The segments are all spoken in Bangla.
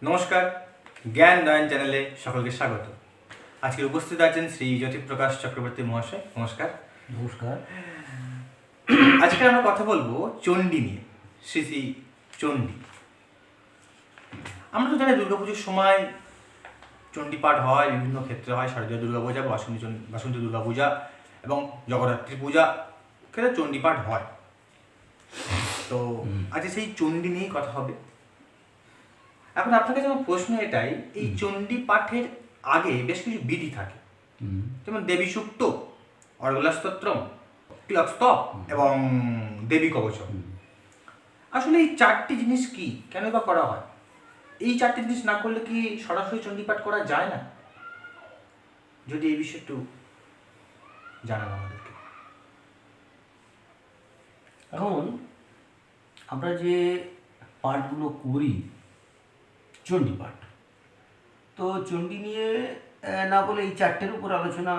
নমস্কার, জ্ঞান নয়ন চ্যানেলে সকলকে স্বাগত। আজকে উপস্থিত আছেন শ্রী জ্যোতিপ্রকাশ চক্রবর্তী মহাশয়। নমস্কার। নমস্কার। আজকে আমরা কথা বলবো চণ্ডী নিয়ে, শ্রী শ্রী চণ্ডী। আমরা তো জানি দুর্গাপুজোর সময় চণ্ডী পাঠ হয়, বিভিন্ন ক্ষেত্রে হয়, শারদীয় দুর্গাপূজা, বাসন্তী দুর্গাপূজা এবং জগদ্ধাত্রী পূজা ক্ষেত্রে চণ্ডী পাঠ হয়। তো আজকে সেই চণ্ডী নিয়েই কথা হবে। এখন আপনার কাছে আমার প্রশ্ন এটাই, এই চণ্ডী পাঠের আগে বেশ কিছু বিধি থাকে, যেমন দেবী সূক্ত, অর্গলা স্তোত্রম, তিলকস্তব এবং দেবী কবচম। আসলে এই চারটি জিনিস কি, কেন বা করা হয়? এই চারটি জিনিস না করলে কি সরাসরি চণ্ডী পাঠ করা যায় না? যদি এই বিষয়ে একটু জানান আমাদেরকে। এখন আমরা যে পাঠগুলো করি চণ্ডী পাঠ, তো চণ্ডী নিয়ে না বলে এই চারটের উপর আলোচনা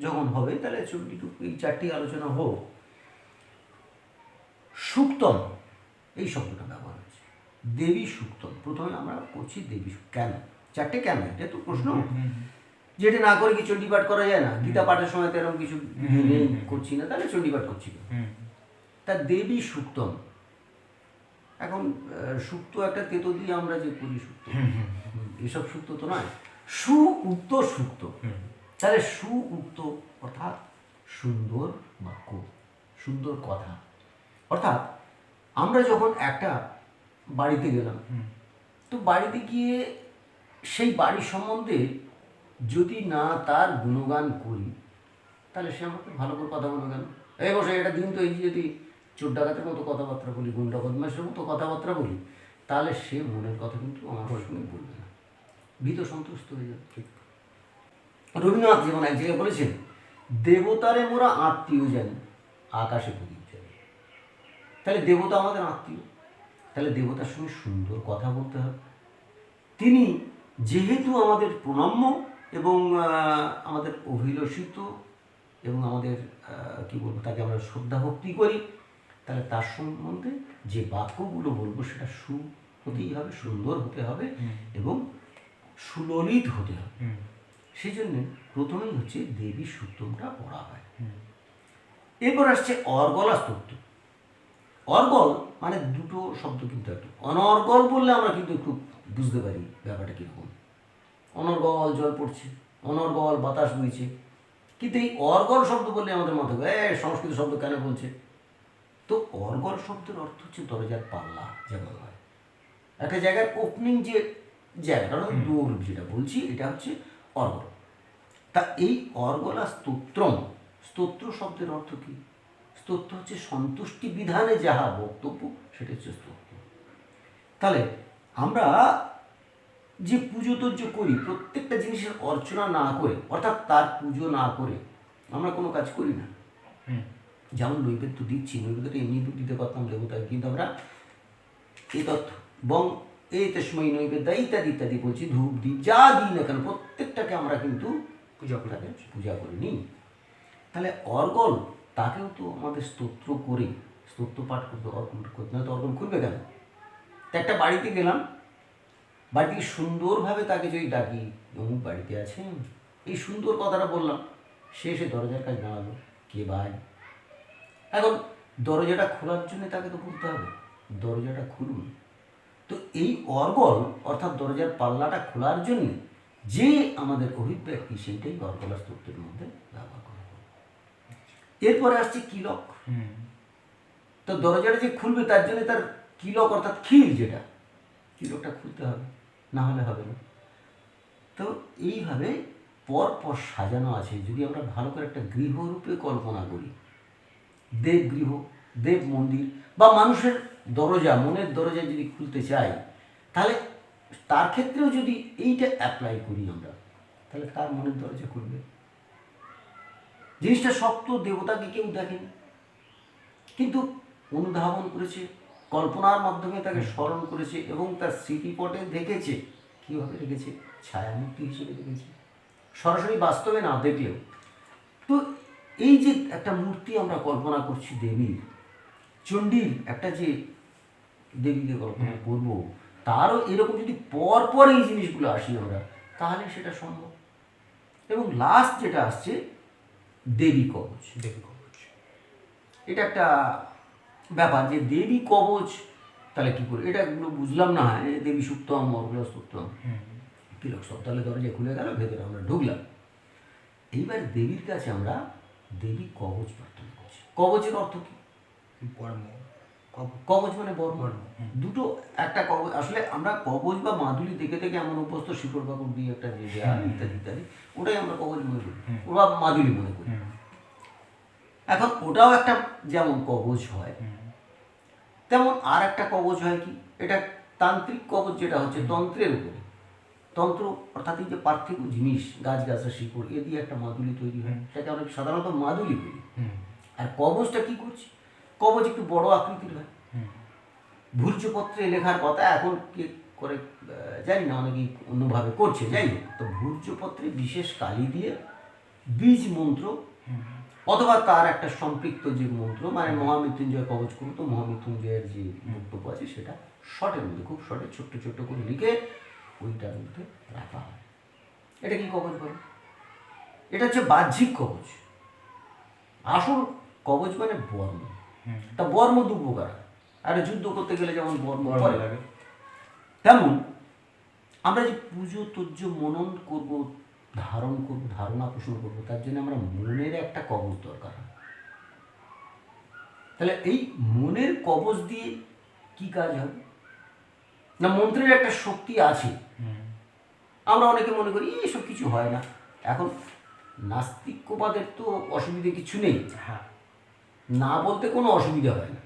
যখন হবে তাহলে চণ্ডীর এই চারটি আলোচনা হোক। সূক্তম এই শব্দটা ব্যবহার হয়েছে, দেবী সূক্তম। প্রথমে আমরা করছি দেবী কেন, চারটে কেন, এটা তো প্রশ্ন। যেটা না করে কি চণ্ডী পাঠ করা যায় না? গীতা পাঠের সময় তো এরকম কিছু করছি না, তাহলে চণ্ডী পাঠ করছি না। তা দেবী সূক্তম। এখন সুক্ত একটা তেতো দিয়ে আমরা যে করি সুক্ত, এসব সুক্ত তো নয়, সুউক্ত সুক্ত। তাহলে সুউক্ত অর্থাৎ সুন্দর বাক্য, সুন্দর কথা। অর্থাৎ আমরা যখন একটা বাড়িতে গেলাম, তো বাড়িতে গিয়ে সেই বাড়ির সম্বন্ধে যদি না তার গুণগান করি, তাহলে সে আমাকে ভালো করে কথা বলবে কেন? এই বসে এটা দিন তো, এই যদি চোর ডাকাতের মতো কথাবার্তা বলি, গুন্ডা বদমাশের মতো কথাবার্তা বলি, তাহলে সে মনের কথা কিন্তু আমার সঙ্গে বলবে না, ভীত সন্তুষ্ট হয়ে যাবে। ঠিক রবীন্দ্রনাথ যেমন এক জায়গায় বলেছেন, দেবতারে মোরা আত্মীয় জানি, আকাশে প্রদীপ জানি। তাহলে দেবতা আমাদের আত্মীয়, তাহলে দেবতার সঙ্গে সুন্দর কথা বলতে হবে। তিনি যেহেতু আমাদের প্রণম্য এবং আমাদের অভিলষিত এবং আমাদের কী বলবো, তাকে আমরা শ্রদ্ধা ভক্তি করি, তাহলে তার সম্বন্ধে যে বাক্যগুলো বলবো সেটা হতেই হবে, সুন্দর হতে হবে এবং সুললিত হতে হবে। সেই জন্যে প্রথমেই হচ্ছে দেবী সূক্তমটা পড়া হয়। এরপর আসছে অর্গলা স্তোত্র। অর্গল মানে দুটো শব্দ কিন্তু একটু, অনর্গল বললে আমরা কিন্তু একটু বুঝতে পারি ব্যাপারটা কীরকম। অনর্গল জল পড়ছে, অনর্গল বাতাস বইছে, কিন্তু এই অর্গল শব্দ বললে আমাদের মাথায় সংস্কৃত শব্দ কেন বলছে? তো অর্গল শব্দের অর্থ হচ্ছে দরজার পাল্লা, যা বলা হয় একটা জায়গার ওপেনিং, যে জায়গাটা দৌড় যেটা বলছি, এটা হচ্ছে অর্গল। তা এই অর্গলা স্তোত্রম, স্তোত্র শব্দের অর্থ কি? স্তোত্র হচ্ছে সন্তুষ্টি বিধানে যাহা বক্তব্য, সেটা হচ্ছে স্তোত্র। তাহলে আমরা যে পুজো তর্জ করি, প্রত্যেকটা জিনিসের অর্চনা না করে, অর্থাৎ তার পুজো না করে আমরা কোনো কাজ করি না। যেমন নৈবেদ্য দিচ্ছি, নৈবেদ্যটা এমনি দিতে পারতাম দেবতাকে, কিন্তু আমরা এই তথ্য বং এই তসময় নৈবেদ্য ইত্যাদি ইত্যাদি বলছি, ধূপ দিই, যা দিই না কেন প্রত্যেকটাকে আমরা কিন্তু পূজা করে নিই। তাহলে অর্গল, তাকেও তো আমাদের স্তোত্র করে, স্তোত্র পাঠ করতে, অর্গল করতে না তো অর্গল খুলবে কেন? তো একটা বাড়িতে গেলাম, বাড়ি থেকে সুন্দরভাবে তাকে যদি ডাকি, অমুক বাড়িতে আছেন, এই সুন্দর কথাটা বললাম, সে এসে দরজার কাছে দাঁড়ালো, কে ভাই? এখন দরজাটা খোলার জন্য তাকে তো বলতে হবে দরজাটা খুলুন। তো এই অর্গল অর্থাৎ দরজার পাল্লাটা খোলার জন্য যে আমাদের অভিব্যক্তি, সেইটাই অর্গলা স্তোত্রের মধ্যে ব্যবহার করা হবে। এরপরে আসছে কিলক। তো দরজাটা যে খুলবে তার জন্য তার কিলক অর্থাৎ খিল, যেটা কিলকটা খুলতে হবে, না হলে হবে না। তো এইভাবে পরপর সাজানো আছে। যদি আমরা ভালো করে একটা গৃহরূপে কল্পনা করি, দেবগৃহ, দেব মন্দির বা মানুষের দরজা, মনের দরজা যদি খুলতে চাই, তাহলে তার ক্ষেত্রেও যদি এইটা অ্যাপ্লাই করি আমরা, তাহলে তার মনের দরজা খুলবে। জিনিসটা শক্ত, দেবতাকে কেউ দেখেনি, কিন্তু অনুধাবন করেছে, কল্পনার মাধ্যমে তাকে স্মরণ করেছে এবং তার স্মৃতিপটে দেখেছে। কীভাবে রেখেছে? ছায়ামূর্তি হিসেবে দেখেছে, সরাসরি বাস্তবে না দেখলেও। তো এই যে একটা মূর্তি আমরা কল্পনা করছি দেবীর, চণ্ডীর একটা যে দেবীকে কল্পনা করবো, তারও এরকম যদি পরপর এই জিনিসগুলো আসি আমরা, তাহলে সেটা সম্ভব। এবং লাস্ট যেটা আসছে দেবী কবচ। দেবী কবচ। এটা একটা ব্যাপার যে দেবী কবচ তাহলে কী করে, এটা বুঝলাম না। হয় দেবী সুক্তম, অর্গলা সুক্তম, কিলক সব, তাহলে দরজা খুলে গেল, ভেতরে আমরা ঢুকলাম। এইবার দেবীর কাছে আমরা দেবী কবচ প্রার্থনা করছি। কবচের অর্থ কী? বর্ম। কবচ মানে বর্ম। দুটো, একটা কবচ, আসলে আমরা কবচ বা মাদুলি দেখে থেকে এমন অভ্যস্ত, শিকড় বাকড় দিয়ে একটা যে দেয়া ইত্যাদি ইত্যাদি, ওটাই আমরা কবচ মনে করি, ওরা মাদুলি মনে করি। এখন ওটাও একটা যেমন কবচ হয়, তেমন আর একটা কবচ হয় কি, এটা তান্ত্রিক কবচ, যেটা হচ্ছে তন্ত্রের উপরে। তন্ত্র অর্থাৎ এই যে পার্থিব জিনিস, গাছ গাছের শিকড়, এ দিয়ে একটা মাদুলি তৈরি হয়, সেটাকে আমরা সাধারণত মাদুলি বলি। আর কবচটা কি করছি, কবচ একটু বড় আকৃতির হয়। ভূর্জপত্রে লেখার কথা এখন কে করে জানি না, অনেকেই অন্যভাবে করছে, যাই হোক। তো ভূর্জপত্রে বিশেষ কালি দিয়ে বীজ মন্ত্র অথবা তার একটা সম্পৃক্ত যে মন্ত্র, মানে মহামৃত্যুঞ্জয় কবচ করুন, তো মহামৃত্যুঞ্জয়ের যে বক্তব্য আছে সেটা শর্টের মধ্যে, খুব শর্টে ছোট্ট ছোট্ট করে লিখে ওইটার মধ্যে রাখা হয়। এটা কি কবচ বলে? এটা হচ্ছে বাহ্যিক কবচ। আসল কবচ মানে বর্ম। তা বর্ম দু প্রকার। আর যুদ্ধ করতে গেলে যেমন বর্ম লাগে, তেমন আমরা যে পুজো তুজ্য মনন করব, ধারণ করব, ধারণা পোষণ করবো, তার জন্য আমরা মনের একটা কবচ দরকার হয়। তাহলে এই মনের কবচ দিয়ে কি কাজ হবে না, মন্ত্রের একটা শক্তি আছে। আমরা অনেকে মনে করি এসব কিছু হয় না। এখন নাস্তিক্যবাদের তো অসুবিধে কিছু নেই, না বলতে কোনো অসুবিধা হয় না।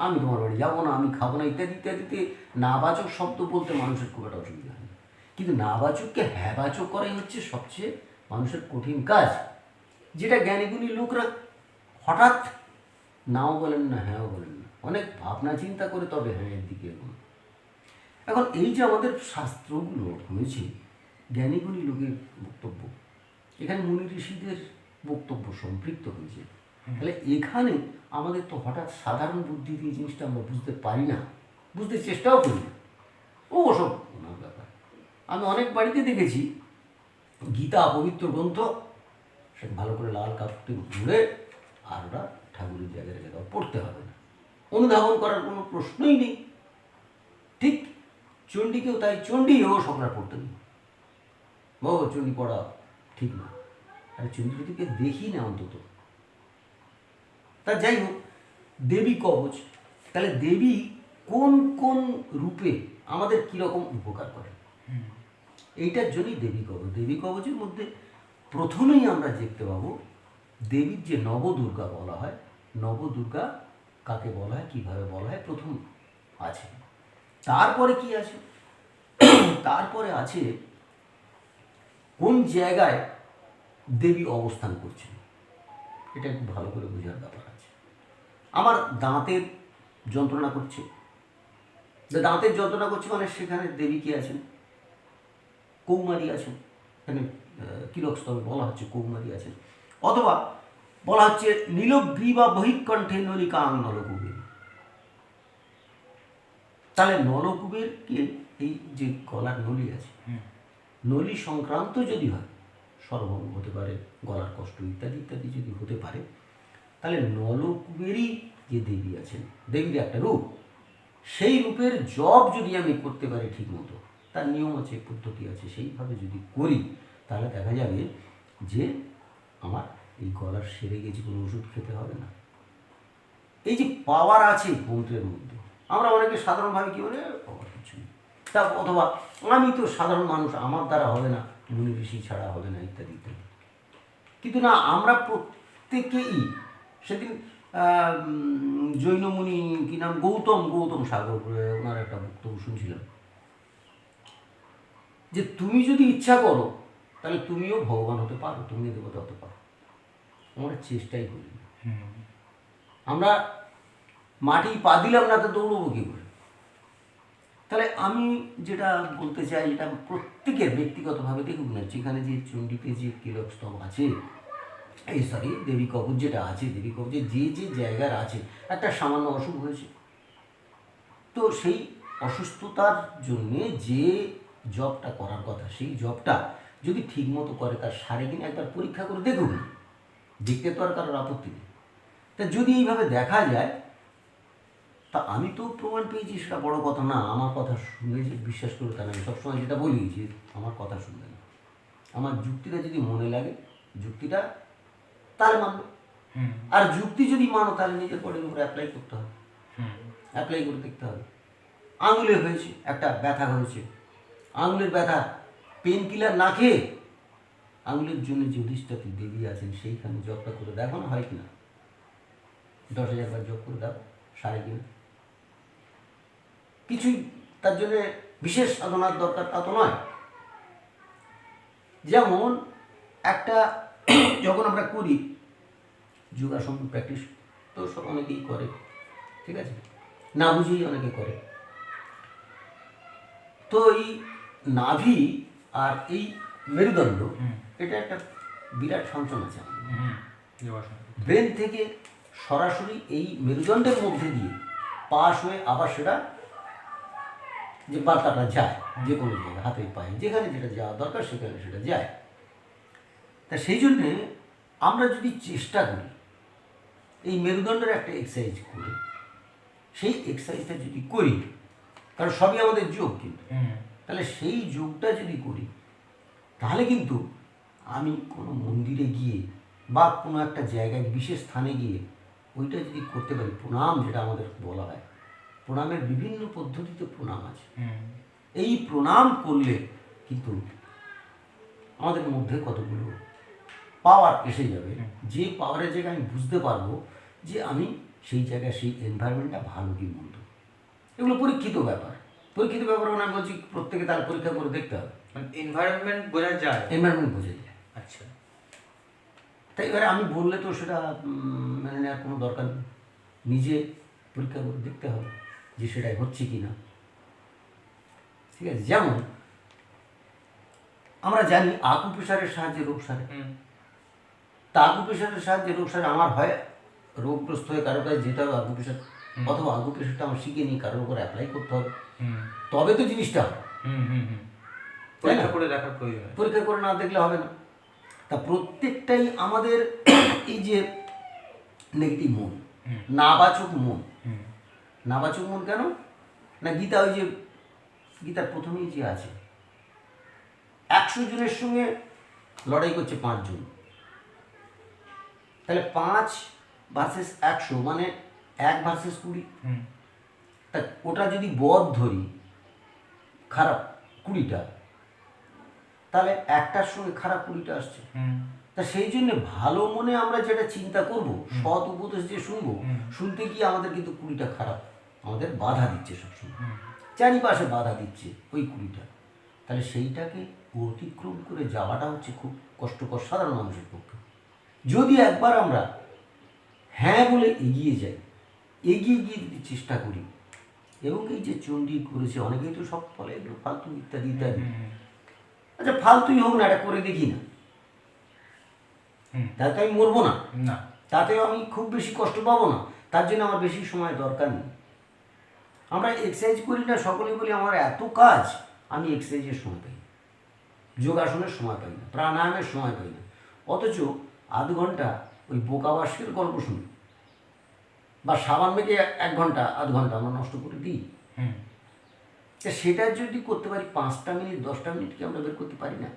আমি তোমার বাড়ি যাবো না, আমি খাবো না, ইত্যাদি ইত্যাদিতে নাবাচক শব্দ বলতে মানুষের খুব একটা অসুবিধা হয় না। কিন্তু নাবাচককে হ্যাবাচক করাই হচ্ছে সবচেয়ে মানুষের কঠিন কাজ, যেটা জ্ঞানীগুণী লোকরা হঠাৎ নাও বলেন না, হ্যাঁও বলেন না, অনেক ভাবনা চিন্তা করে তবে হ্যাঁ দিকে এগোন। এখন এই যে আমাদের শাস্ত্রগুলো হয়েছে জ্ঞানীগুণী লোকের বক্তব্য, এখানে মুনি ঋষিদের বক্তব্য সম্পৃক্ত হয়েছে, তাহলে এখানে আমাদের তো হঠাৎ সাধারণ বুদ্ধি দিয়ে জিনিসটা আমরা বুঝতে পারি না, বুঝতে চেষ্টাও করি না। ওসব ওনার ব্যাপার। আমি অনেক বাড়িতে দেখেছি গীতা পবিত্র গ্রন্থ, সে ভালো করে লাল কাপড়ে ঘুরে, আর ওরা ঠাকুরের জায়গায় রেখে দাও, পড়তে হবে না, অনুধাবন করার কোনো প্রশ্নই নেই। ঠিক চণ্ডীকেও তাই, চণ্ডীও সকরা পড়তে নেই, ও চণ্ডী পড়া ঠিক না। আরে চণ্ডী যদি দেখি না অন্তত। তা যাই হোক, দেবী কবচ, তাহলে দেবী কোন কোন রূপে আমাদের কীরকম উপকার করে, এইটার জন্যই দেবী কবচ। দেবী কবচের মধ্যে প্রথমেই আমরা দেখতে পাবো দেবীর যে নবদুর্গা বলা হয়, নবদুর্গা কাকে বলা হয়, কীভাবে বলা হয়, প্রথম আছে। তারপরে কি আছে, তারপরে আছে কোন জায়গায় দেবী অবস্থান করছে, এটা একটু ভালো করে বোঝার ব্যাপার আছে। আমার দাঁতের যন্ত্রণা করছে, দাঁতের যন্ত্রণা করছে মানে সেখানে দেবী কি আছেন, কৌমারী আছেন, এখানে কিলকস্তবে বলা হচ্ছে কৌমারী আছেন। অথবা বলা হচ্ছে নীলগ্রীবা বহিকণ্ঠে নলিকাং নলকুবের। তাহলে নলকুবের কে, এই যে গলার নলি আছে, নলি সংক্রান্ত যদি হয়, সর্বঙ্গ হতে পারে, গলার কষ্ট ইত্যাদি ইত্যাদি যদি হতে পারে, তাহলে নলকুবেরই যে দেবী আছেন, দেবীর একটা রূপ, সেই রূপের জপ যদি আমি করতে পারি ঠিক মতো, তার নিয়ম আছে, পদ্ধতি আছে, সেইভাবে যদি করি, তাহলে দেখা যাবে যে আমার এই গলার সেরে গেছে, কোনো ওষুধ খেতে হবে না। এই যে পাওয়ার আছে মন্ত্রের মধ্যে, আমরা অনেকে সাধারণভাবে কী বলে পাওয়ার কিছু নেই, তা অথবা আমি তো সাধারণ মানুষ, আমার দ্বারা হবে না, মুনি ঋষি ছাড়া হবে না, ইত্যাদি ইত্যাদি। কিন্তু না, আমরা প্রত্যেকেই, সেদিন জৈনমুনি কি নাম, গৌতম সাগর, ওনার একটা বক্তব্য শুনছিলাম, যে তুমি যদি ইচ্ছা করো তাহলে তুমিও ভগবান হতে পারো, তুমিও দেবতা হতে পারো, আমরা চেষ্টাই করি না। আমরা মাটি পা দিলাম না তো দৌড়বো কী করে? তাহলে আমি যেটা বলতে চাই, এটা প্রত্যেকের ব্যক্তিগতভাবে দেখুন না, যেখানে যে চণ্ডীতে যে কিলক স্তব আছে, এই সরি দেবী কবচ যেটা আছে, দেবী কবচে যে যে জায়গার আছে, একটা সামান্য অসুখ হয়েছে, তো সেই অসুস্থতার জন্যে যে জবটা করার কথা সেই জবটা যদি ঠিকমতো করে তার সাড়ে কিনা একবার পরীক্ষা করে দেখুন, দেখতে তো আর কারোর আপত্তি নেই। তা যদি এইভাবে দেখা যায়, তা আমি তো প্রমাণ পেয়েছি, সেটা বড় কথা না। আমার কথা শুনে যে বিশ্বাস করে তা আমি সবসময় যেটা বলি যে আমার কথা শুনবে না, আমার যুক্তিটা যদি মনে লাগে যুক্তিটা তাহলে মানবে। আর যুক্তি যদি মানো তাহলে নিজের বডির উপরে অ্যাপ্লাই করতে হবে, অ্যাপ্লাই করে দেখতে হবে। আঙুলে হয়েছে একটা ব্যথা হয়েছে, আঙুলের ব্যথা পেন কিলার না খেয়ে আঙুলের জন্য যে অধিষ্ঠাত্রী দেবী আছেন সেইখানে জবটা করে দেখো না হয় কিনা, 10,000 বার জব করে দেখো সাড়ে কিনা। কিছুই তার জন্যে বিশেষ সাধনার দরকার তা তো নয়। যেমন একটা যখন আমরা করি যোগাসন প্র্যাকটিস, তো সব অনেকেই করে, ঠিক আছে, না বুঝেই অনেকে করে। তো এই নাভি আর এই মেরুদণ্ড, এটা একটা বিরাট ফাংশন আছে ব্রেন থেকে সরাসরি এই মেরুদণ্ডের মধ্যে দিয়ে পাস হয়ে আবার সেটা যে বার্তাটা যায় যে কোনো জায়গায়, হাতে পায়ে যেখানে যেটা যাওয়া দরকার সেখানে সেটা যায়। তা সেই জন্যে আমরা যদি চেষ্টা করি এই মেরুদণ্ডের একটা এক্সারসাইজ করি, সেই এক্সারসাইজটা যদি করি, কারণ সবই আমাদের যোগ, কিন্তু তাহলে সেই যোগটা যদি করি তাহলে কিন্তু আমি কোনো মন্দিরে গিয়ে বা কোনো একটা জায়গায় বিশেষ স্থানে গিয়ে ওইটা যদি করতে পারি, প্রণাম যেটা আমাদের বলা হয়, প্রণামের বিভিন্ন পদ্ধতিতে প্রণাম আছে, এই প্রণাম করলে কিন্তু আমাদের মধ্যে কতগুলো পাওয়ার এসে যাবে, যে পাওয়ারের জায়গায় আমি বুঝতে পারবো যে আমি সেই জায়গায় সেই এনভায়রনমেন্টটা ভালো কি মন্দ। এগুলো পরীক্ষিত ব্যাপার, পরীক্ষিত ব্যাপার মানে আমি বলছি প্রত্যেকে তার পরীক্ষা করে দেখতে হবে। মানে এনভায়রনমেন্ট বোঝা যায়, এনভায়রনমেন্ট বোঝা যায়। আচ্ছা, তাই এবারে আমি বললে তো সেটা মেনে নেওয়ার কোনো দরকার নেই, নিজে পরীক্ষা করে দেখতে হবে যে সেটাই হচ্ছে কি না, ঠিক আছে। যেমন আমরা জানি আকুপ্রেশারের সাহায্যে রোগ সারে, তা আকুপ্রেশারের সাহায্যে রোগ সারে আমার হয় রোগগ্রস্ত হয়ে কারো কাছে যেতে হবে আকুপ্রেশার, অথবা আকুপ্রেশারটা আমার শিখে নিয়ে কারোর উপর অ্যাপ্লাই করতে হবে, তবে তো জিনিসটা হবে। পরীক্ষা করে দেখার প্রয়োজন, পরীক্ষা করে না দেখলে হবে না। তা প্রত্যেকটাই আমাদের এই যে নেগেটিভ মন, নাবাচক মন, নাবাচক মন কেন না, গীতা ওই যে গীতার প্রথমেই যে আছে 100 জনের সঙ্গে লড়াই করছে 5 জন, তাহলে 5 ভার্সেস 100 মানে 1 ভার্সেস 20। তা ওটা যদি বধ ধরি খারাপ 20টা, তাহলে একটার সঙ্গে খারাপ 20টা আসছে। তা সেই জন্য ভালো মনে আমরা যেটা চিন্তা করব, সৎ উপদেশ যে শুনবো, শুনতে গিয়ে আমাদের কিন্তু 20টা খারাপ আমাদের বাধা দিচ্ছে, সবসময় চারিপাশে বাধা দিচ্ছে ওই 20টা। তাহলে সেইটাকে অতিক্রম করে যাওয়াটা হচ্ছে খুব কষ্টকর সাধারণ মানুষের পক্ষে। যদি একবার আমরা হ্যাঁ বলে এগিয়ে যাই, এগিয়ে গিয়ে যদি চেষ্টা করি, এবং এই যে চণ্ডী করেছে অনেকেই তো সব ফলে এগুলো ফালতু ইত্যাদি ইত্যাদি, আচ্ছা ফালতুই হোক না, এটা করে দেখি না, তাতে আমি মরবো না, তাতেও আমি খুব বেশি কষ্ট পাবো না, তার জন্য আমার বেশি সময় দরকার নেই। আমরা এক্সারসাইজ করি না, সকলেই বলি আমার এত কাজ, আমি এক্সারসাইজের সময় পাই না, যোগাসনের সময় পাই না, প্রাণায়ামের সময় পাই না, অথচ আধ ঘন্টা ওই বোকাবাসকের গল্প শুনি বা সাবান মেখে 1 ঘন্টা আধ ঘন্টা আমরা নষ্ট করে দিই। তা সেটা যদি করতে পারি 5টা মিনিট 10টা মিনিট কি আমরা বের করতে পারি না?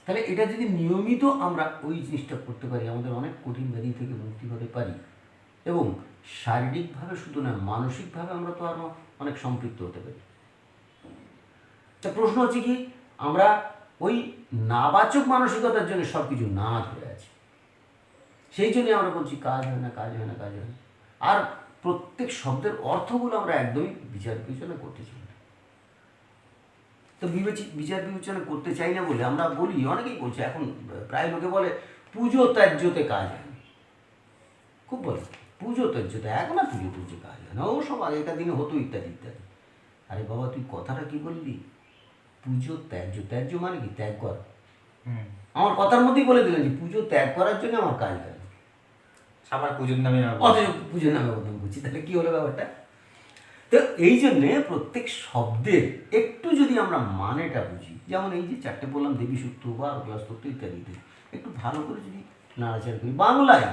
তাহলে এটা যদি নিয়মিত আমরা ওই জিনিসটা করতে পারি, আমাদের অনেক কঠিন ব্যাধি থেকে মুক্তি হতে পারি, এবং শারীরিকভাবে শুধু না মানসিকভাবে আমরা তো আরও অনেক সম্পৃক্ত হতে পারি। তা প্রশ্ন হচ্ছে কি, আমরা ওই নাবাচক মানসিকতার জন্য সব কিছু না ধরে আছি, সেই জন্যই আমরা বলছি কাজ হয় না, কাজ হয় না, কাজ হয় না। আর প্রত্যেক শব্দের অর্থগুলো আমরা একদমই বিচার বিবেচনা করতে চাই না। তো বিচার বিবেচনা করতে চাই না বলে আমরা বলি, অনেকেই বলছে এখন প্রায় লোকে বলে পুজো ত্যায্যতে কাজ হয় না, খুব বলে পুজো ত্যায্যতে, এখন আর পুজো টুজো কাজ হয় না, ও সব আগেকার দিনে হতো ইত্যাদি ইত্যাদি। আরে বাবা তুই কথাটা কি বললি, পুজো ত্যায্য, ত্যায্য মানে কি ত্যাগ কর। আমার কথার মধ্যেই বলে দিলেন যে পুজো ত্যাগ করার জন্য আমার কাজ হয় না, আবার পুজোর নামে অথচ পুজোর নামে বদনাম করছি, তাহলে কি হলো ব্যাপারটা? তো এই জন্যে প্রত্যেক শব্দের একটু যদি আমরা মানেটা বুঝি, যেমন এই যে চারটে বললাম দেবী সূক্ত বা স্তোত্র ইত্যাদিতে, একটু ভালো করে যদি নাড়াচাড়া করি, বাংলায়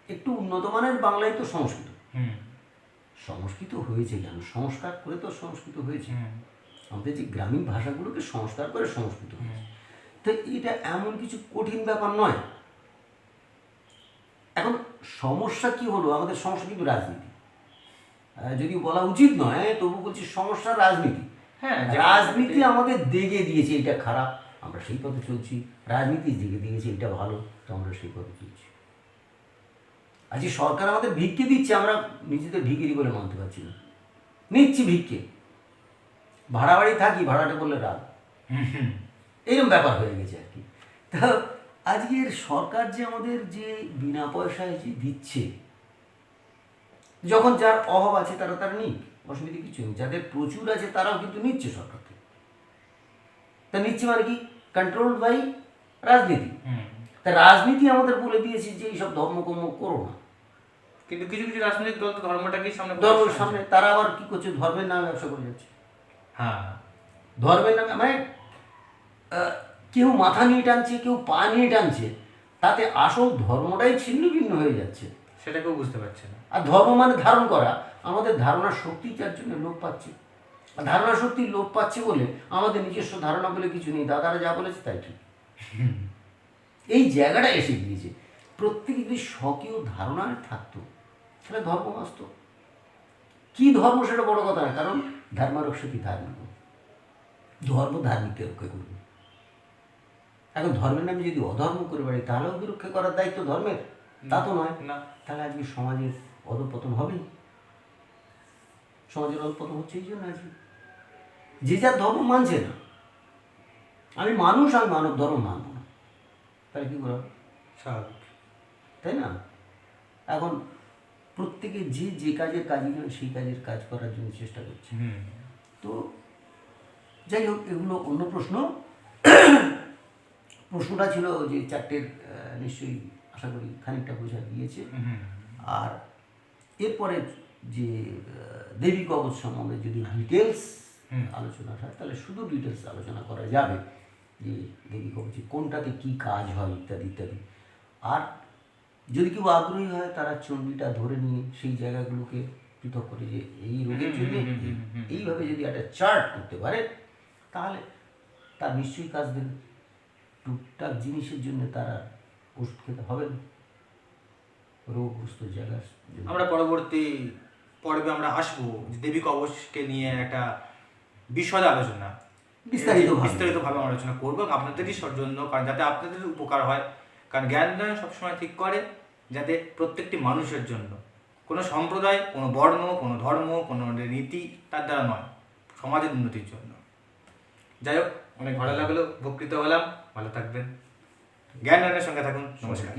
একটু উন্নত মানের, বাংলায় তো সংস্কৃত, সংস্কৃত হয়েছে কেন? সংস্কার করে তো সংস্কৃত হয়েছে। আমাদের যে গ্রামীণ ভাষাগুলোকে সংস্কার করে সংস্কৃত হয়েছে। তো এটা এমন কিছু কঠিন ব্যাপার নয়। এখন সমস্যা কি হলো, আমাদের সমস্যা কিন্তু রাজনীতি, যদি বলা উচিত নয় তবু বলছি সমস্যা রাজনীতি। হ্যাঁ, রাজনীতি আমাদের দেগে দিয়েছে এটা খারাপ, আমরা সেই পথে চলছি। রাজনীতি দেগে দিয়েছে এটা ভালো, তো আমরা সেই পথে চলছি। আজকে সরকার আমাদের ভিক্ষে দিচ্ছে, আমরা নিজেদের ভিখিরি বলে মানতে পারছি না, নিচ্ছি ভিক্ষে। ভাড়া বাড়ি থাকি, ভাড়াটা বললে রাগ, এরকম ব্যাপার হয়ে গেছে আর কি। তা আজকের সরকার যে আমাদের যে বিনা পয়সায় যে দিচ্ছে, যখন যার অভাব আছে তারা নিক, অসুবিধা কিছু নেই। যাদের প্রচুর আছে তারাও কিন্তু নিচ্ছে সরকার থেকে। তা নিচ্ছে মানে কি? কন্ট্রোল বাই রাজনীতি। তা রাজনীতি আমাদের বলে দিয়েছে যে এইসব ধর্মকর্ম করো না, কিন্তু কিছু কিছু রাজনৈতিক দল তো ধর্মটাকেই সামনে ধর্মের সামনে তারা আবার কি করছে, ধর্মের নামে ব্যবসা করে যাচ্ছে। হ্যাঁ, ধর্মের নামে মানে কেউ মাথা নিয়ে টানছে, কেউ পা নিয়ে টানছে, তাতে আসল ধর্মটাই ছিন্ন ভিন্ন হয়ে যাচ্ছে। সেটা কেউ বুঝতে পারছে না। আর ধর্ম মানে ধারণ করা, আমাদের ধারণার শক্তি যার জন্য লোপ পাচ্ছে। আর ধারণার শক্তি লোপ পাচ্ছে বলে আমাদের নিজস্ব ধারণা বলে কিছু নেই, দাদারা যা বলেছে তাই ঠিক। এই জায়গাটা এসে গিয়েছে। প্রত্যেকে যদি স্বকীয় ধারণায় থাকতো তাহলে ধর্ম বাঁচত। কি ধর্ম সেটা বড় কথা না, কারণ ধর্মারক্ষী ধার্মিক, ধর্ম ধার্মিককে রক্ষা করবে। এখন ধর্মের নামে যদি অধর্ম করে বেড়াই তাহলেও কি রক্ষা করার দায়িত্ব ধর্মের? তা তো নয় না। তাহলে আজকে সমাজের অধঃপতন হবেই। সমাজের অধঃপতন হচ্ছে এই জন্য আজকে যে যার ধর্ম মানছে না। আমি মানুষ, আমি মানব ধর্ম মানব না, তাহলে কী করা? স্বাভাবিক, তাই না? এখন প্রত্যেকে যে যে কাজের কাজই নয় সেই কাজের কাজ করার জন্য চেষ্টা করছে। তো যাই হোক, এগুলো অন্য প্রশ্ন। প্রশ্নটা ছিল যে চারটের, নিশ্চয়ই আশা করি খানিকটা বোঝা গিয়েছে। আর এরপরে যে দেবী কবচ সম্বন্ধে যদি ডিটেলস আলোচনা হয় তাহলে শুধু ডিটেলস আলোচনা করা যাবে যে দেবী কবচে কোনটাতে কী কাজ হয় ইত্যাদি ইত্যাদি। আর যদি কেউ আগ্রহী হয় তারা চণ্ডীটা ধরে নিয়ে সেই জায়গাগুলোকে পৃথক করে যে এই রোগের জন্য এইভাবে যদি একটা চার্ট করতে পারে তাহলে তার নিশ্চয়ই কাজ দেবে। টুকটাক জিনিসের জন্য তারা ওষুধ খেতে হবে না, রোগগ্রস্ত জায়গা। আমরা পরবর্তী পর্বে আমরা আসবো দেবী কবচকে নিয়ে একটা বিশদ আলোচনা, বিস্তারিতভাবে আলোচনা করবো আপনাদেরই জন্য, কারণ যাতে আপনাদের উপকার হয়। কারণ জ্ঞান দান সবসময় ঠিক করে যাতে প্রত্যেকটি মানুষের জন্য, কোনো সম্প্রদায়, কোনো বর্ণ, কোনো ধর্ম, কোনো নীতি তার দ্বারা নয়, সমাজের উন্নতির জন্য। যাই হোক, অনেক ভালো লাগলো, উপকৃত হলাম। ভালো থাকবেন, জ্ঞান দানের সঙ্গে থাকুন। নমস্কার।